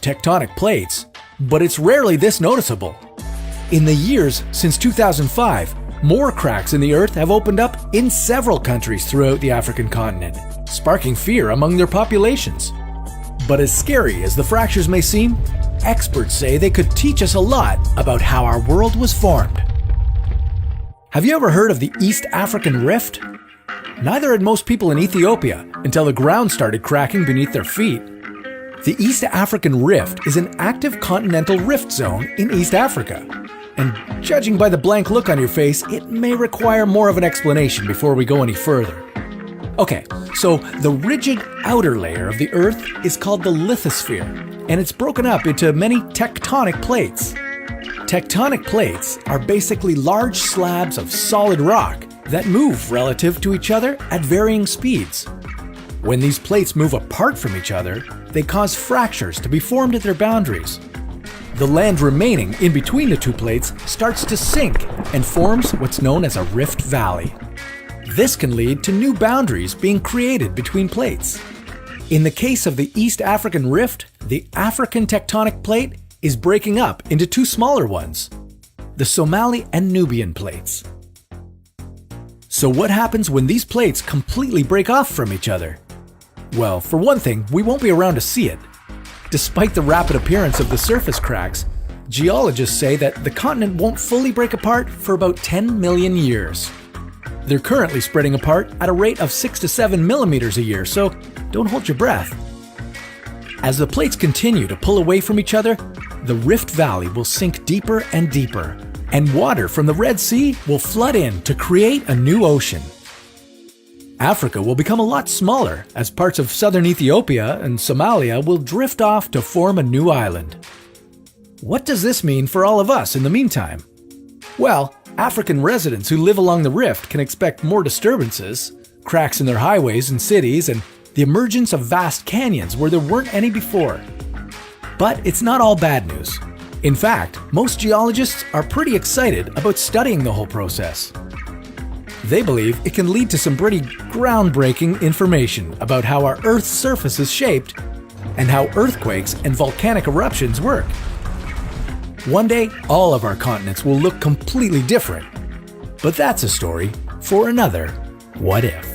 tectonic plates, but it's rarely this noticeable. In the years since 2005, more cracks in the Earth have opened up in several countries throughout the African continent, sparking fear among their populations. But as scary as the fractures may seem, experts say they could teach us a lot about how our world was formed. Have you ever heard of the East African Rift? Neither had most people in Ethiopia until the ground started cracking beneath their feet. The East African Rift is an active continental rift zone in East Africa. And judging by the blank look on your face, it may require more of an explanation before we go any further. Okay, so the rigid outer layer of the Earth is called the lithosphere, and it's broken up into many tectonic plates. Tectonic plates are basically large slabs of solid rock that move relative to each other at varying speeds. When these plates move apart from each other, they cause fractures to be formed at their boundaries. The land remaining in between the two plates starts to sink and forms what's known as a rift valley. This can lead to new boundaries being created between plates. In the case of the East African Rift, the African tectonic plate is breaking up into two smaller ones, the Somali and Nubian plates. So what happens when these plates completely break off from each other? Well, for one thing, we won't be around to see it. Despite the rapid appearance of the surface cracks, geologists say that the continent won't fully break apart for about 10 million years. They're currently spreading apart at a rate of 6 to 7 millimeters a year, so don't hold your breath. As the plates continue to pull away from each other, the Rift Valley will sink deeper and deeper, and water from the Red Sea will flood in to create a new ocean. Africa will become a lot smaller as parts of southern Ethiopia and Somalia will drift off to form a new island. What does this mean for all of us in the meantime? Well, African residents who live along the rift can expect more disturbances, cracks in their highways and cities, and the emergence of vast canyons where there weren't any before. But it's not all bad news. In fact, most geologists are pretty excited about studying the whole process. They believe it can lead to some pretty groundbreaking information about how our Earth's surface is shaped and how earthquakes and volcanic eruptions work. One day, all of our continents will look completely different. But that's a story for another What If.